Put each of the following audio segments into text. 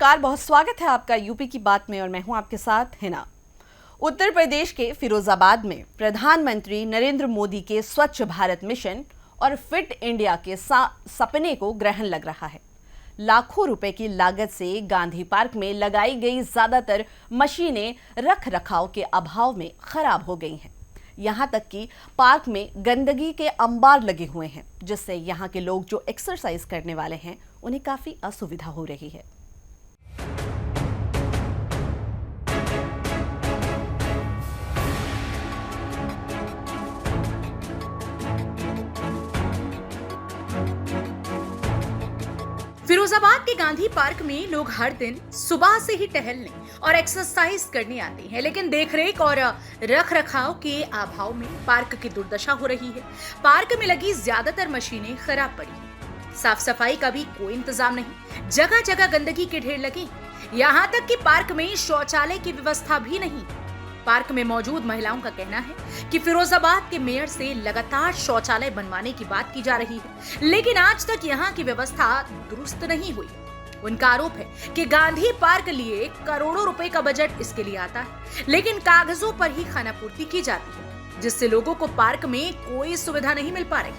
नमस्कार, बहुत स्वागत है आपका यूपी की बात में और मैं हूं आपके साथ हिना। उत्तर प्रदेश के फिरोजाबाद में प्रधानमंत्री नरेंद्र मोदी के स्वच्छ भारत मिशन और फिट इंडिया के सपने को ग्रहण लग रहा है। लाखों रुपए की लागत से गांधी पार्क में लगाई गई ज्यादातर मशीनें रख रखाव के अभाव में खराब हो गई हैं। यहाँ तक कि पार्क में गंदगी के अंबार लगे हुए हैं, जिससे यहाँ के लोग जो एक्सरसाइज करने वाले हैं उन्हें काफी असुविधा हो रही है। फिरोजाबाद के गांधी पार्क में लोग हर दिन सुबह से ही टहलने और एक्सरसाइज करने आते हैं, लेकिन देखरेख और रख रखाव के अभाव में पार्क की दुर्दशा हो रही है। पार्क में लगी ज्यादातर मशीनें खराब पड़ी हैं, साफ सफाई का भी कोई इंतजाम नहीं, जगह जगह गंदगी के ढेर लगे, यहाँ तक कि पार्क में शौचालय की व्यवस्था भी नहीं। पार्क में मौजूद महिलाओं का कहना है कि फिरोजाबाद के मेयर से लगातार शौचालय बनवाने की बात की जा रही है, लेकिन आज तक यहाँ की व्यवस्था दुरुस्त नहीं हुई। उनका आरोप है कि गांधी पार्क लिए करोड़ों रुपए का बजट इसके लिए आता है, लेकिन कागजों पर ही खानापूर्ति की जाती है, जिससे लोगों को पार्क में कोई सुविधा नहीं मिल पा रही।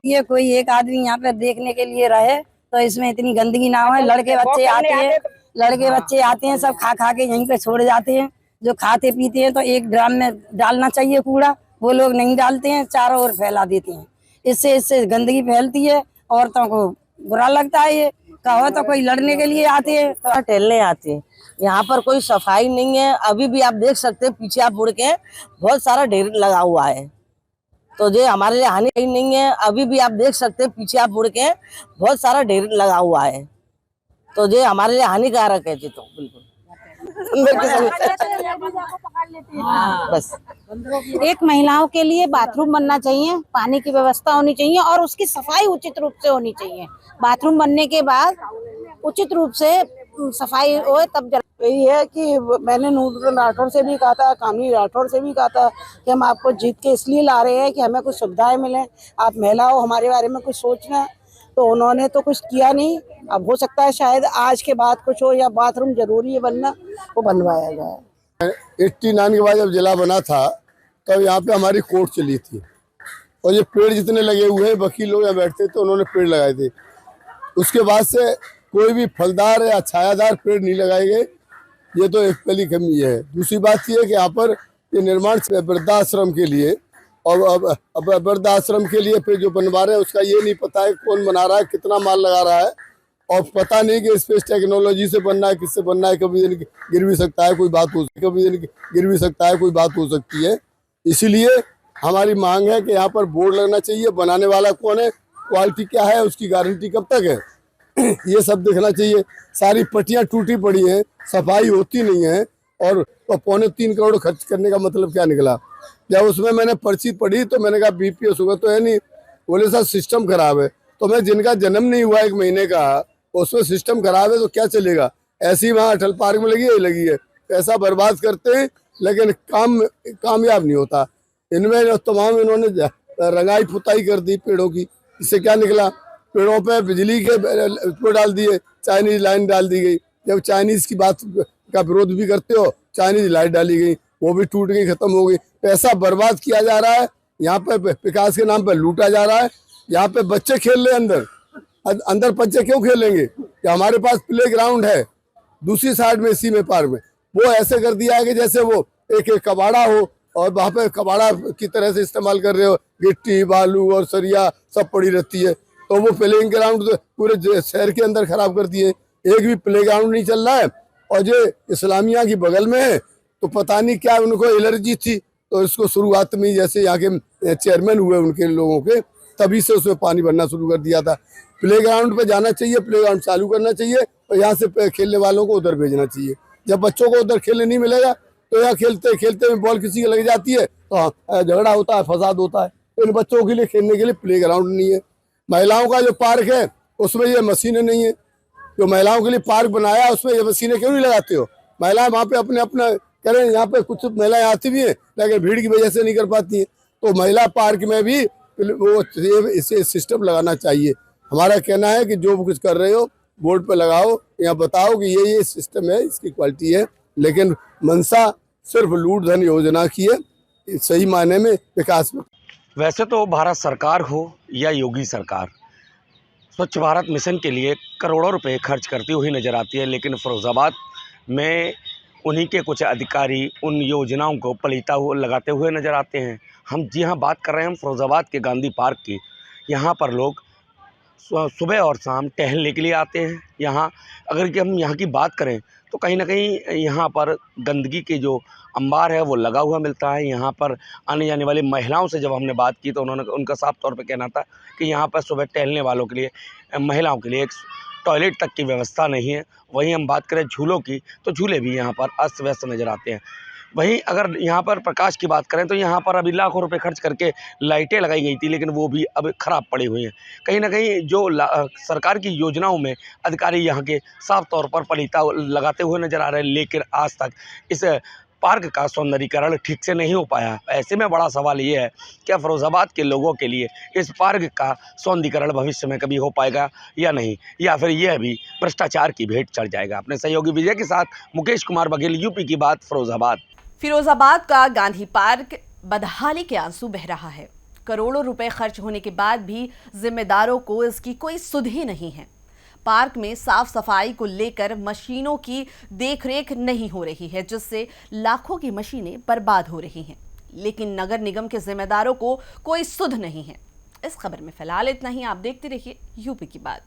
ये कोई एक आदमी यहाँ पे देखने के लिए रहे तो इसमें इतनी गंदगी ना हो। लड़के बच्चे आते हैं सब खा के यहीं पे छोड़ जाते हैं। जो खाते पीते हैं तो एक ड्राम में डालना चाहिए कूड़ा, वो लोग नहीं डालते हैं, चारों ओर फैला देते हैं। इससे गंदगी फैलती है, औरतों को बुरा लगता है। ये कहो तो कोई लड़ने के लिए आते हैं तो टहलने आते हैं। यहाँ पर कोई सफाई नहीं है। अभी भी आप देख सकते हैं, पीछे आप मुड़ के बहुत सारा ढेर लगा हुआ है, तो जो हमारे लिए हानि नहीं है। अभी भी आप देख सकते हैं, पीछे आप मुड़ के बहुत सारा ढेर लगा हुआ है, तो जो हमारे लिए हानिकारक है जी। तो बिल्कुल बस एक महिलाओं के लिए बाथरूम बनना चाहिए, पानी की व्यवस्था होनी चाहिए और उसकी सफाई उचित रूप से होनी चाहिए। बाथरूम बनने के बाद उचित रूप से सफाई हो तब। यही है कि मैंने नूर राठौर से भी कहा था, कामनी राठौर से भी कहा था कि हम आपको जीत के इसलिए ला रहे हैं कि हमें कुछ सुविधाएं मिले, आप महिला हो, हमारे बारे में कुछ सोचना। तो उन्होंने तो कुछ किया नहीं। अब हो सकता है शायद आज के बाद कुछ हो, या बाथरूम जरूरी है बनना, वो बनवाया जाए। 89 के बाद जब जिला बना था तब यहाँ पे हमारी कोर्ट चली थी, और ये पेड़ जितने लगे हुए हैं, वकील लोग यहाँ बैठते थे, उन्होंने पेड़ लगाए थे। उसके बाद से कोई भी फलदार या छायादार पेड़ नहीं लगाए गए। ये तो एक पहली कमी है। दूसरी बात ये है कि यहाँ पर ये निर्माण वृद्धाश्रम के लिए, और अब वृद्धाश्रम के लिए फिर जो बनवा रहे हैं उसका ये नहीं पता है कौन बना रहा है, कितना माल लगा रहा है, और पता नहीं कि स्पेस टेक्नोलॉजी से बनना है, किससे बनना है। कभी गिर भी सकता है, कोई बात हो सकती है। इसीलिए हमारी मांग है कि यहाँ पर बोर्ड लगना चाहिए। बनाने वाला कौन है, क्वालिटी क्या है, उसकी गारंटी कब तक है, ये सब देखना चाहिए। सारी पट्टियां टूटी पड़ी हैं, सफाई होती नहीं है, और तो 3.25 करोड़ खर्च करने का मतलब क्या निकला। जब उसमें मैंने पर्ची पढ़ी तो मैंने कहा बीपी और शुगर तो है नहीं, बोले सर सिस्टम खराब है। तो मैं जिनका जन्म नहीं हुआ 1 महीने का, उसमें सिस्टम खराब है तो क्या चलेगा। ऐसी वहाँ अटल पार्क में लगी है, पैसा बर्बाद करते हैं लेकिन कामयाब नहीं होता। इनमें तमाम इन्होंने रंगाई पुताई कर दी पेड़ों की। इससे क्या निकला, पेड़ों पे बिजली के वो डाल दिए, चाइनीज लाइन डाल दी गई। जब चाइनीज की बात का विरोध भी करते हो, चाइनीज लाइट डाली गई, वो भी टूट गई, खत्म हो गई। पैसा बर्बाद किया जा रहा है, यहाँ पे विकास के नाम पे लूटा जा रहा है। यहाँ पे बच्चे खेल रहे अंदर बच्चे क्यों खेलेंगे, कि हमारे पास प्ले ग्राउंड है दूसरी साइड में, इसी में पार्क में। वो ऐसे कर दिया है कि जैसे वो एक कबाड़ा हो, और वहाँ पे कबाड़ा की तरह से इस्तेमाल कर रहे हो। गिट्टी बालू और सरिया सब पड़ी रहती है, तो वो प्लेइंग ग्राउंड पूरे शहर के अंदर खराब कर दिए। एक भी प्ले ग्राउंड नहीं चल रहा है। और जो इस्लामिया की बगल में है, तो पता नहीं क्या उनको एलर्जी थी, तो इसको शुरुआत में जैसे यहाँ के चेयरमैन हुए उनके लोगों के, तभी से उसमें पानी भरना शुरू कर दिया था। प्ले ग्राउंड पे जाना चाहिए, प्ले ग्राउंड चालू करना चाहिए, और यहाँ से खेलने वालों को उधर भेजना चाहिए। जब बच्चों को उधर खेलने नहीं मिलेगा तो यहाँ खेलते में बॉल किसी की लग जाती है तो झगड़ा होता है, फसाद होता है। इन बच्चों के लिए खेलने के लिए प्ले ग्राउंड नहीं है। महिलाओं का जो पार्क है उसमें ये मशीनें नहीं है। जो महिलाओं के लिए पार्क बनाया उसमें ये मशीनें क्यों नहीं लगाते हो। महिलाएं वहाँ पे अपना करें। यहाँ पे कुछ महिलाएं आती भी हैं लेकिन भीड़ की वजह से नहीं कर पाती हैं। तो महिला पार्क में भी वो इसे सिस्टम लगाना चाहिए। हमारा कहना है कि जो कुछ कर रहे हो बोर्ड पे लगाओ, यहाँ बताओ कि ये सिस्टम है, इसकी क्वालिटी है, लेकिन मंशा सिर्फ लूट धन योजना की है, सही मायने में विकास में। वैसे तो भारत सरकार हो या योगी सरकार स्वच्छ भारत मिशन के लिए करोड़ों रुपए खर्च करती हुई नज़र आती है, लेकिन फिरोज़ाबाद में उन्हीं के कुछ अधिकारी उन योजनाओं को पलीता हुआ लगाते हुए नज़र आते हैं। हम जी हाँ बात कर रहे हैं हम फिरोज़ाबाद के गांधी पार्क की। यहाँ पर लोग सुबह और शाम टहलने के लिए आते हैं। यहाँ अगर कि हम यहाँ की बात करें तो कहीं ना कहीं यहाँ पर गंदगी के जो अंबार है वो लगा हुआ मिलता है। यहाँ पर आने जाने वाली महिलाओं से जब हमने बात की तो उनका साफ तौर पे कहना था कि यहाँ पर सुबह टहलने वालों के लिए, महिलाओं के लिए एक टॉयलेट तक की व्यवस्था नहीं है। वहीं हम बात करें झूलों की तो झूले भी यहाँ पर अस्त व्यस्त नज़र आते हैं। वहीं अगर यहाँ पर प्रकाश की बात करें तो यहाँ पर अभी लाखों रुपए खर्च करके लाइटें लगाई गई थी, लेकिन वो भी अब ख़राब पड़ी हुई हैं। कहीं ना कहीं जो सरकार की योजनाओं में अधिकारी यहाँ के साफ तौर पर पलीता लगाते हुए नज़र आ रहे हैं, लेकिन आज तक इस पार्क का सौंदर्यीकरण ठीक से नहीं हो पाया। ऐसे में बड़ा सवाल ये है क्या फिरोज़ाबाद के लोगों के लिए इस पार्क का सौंदर्यीकरण भविष्य में कभी हो पाएगा या नहीं, या फिर यह भी भ्रष्टाचार की भेंट चढ़ जाएगा। अपने सहयोगी विजय के साथ मुकेश कुमार बघेल, यूपी की बात, फिरोज़ाबाद। फिरोजाबाद का गांधी पार्क बदहाली के आंसू बह रहा है। करोड़ों रुपए खर्च होने के बाद भी जिम्मेदारों को इसकी कोई सुध ही नहीं है। पार्क में साफ सफाई को लेकर मशीनों की देखरेख नहीं हो रही है, जिससे लाखों की मशीनें बर्बाद हो रही हैं। लेकिन नगर निगम के जिम्मेदारों को कोई सुध नहीं है। इस खबर में फिलहाल इतना ही। आप देखते रहिए यूपी की बात।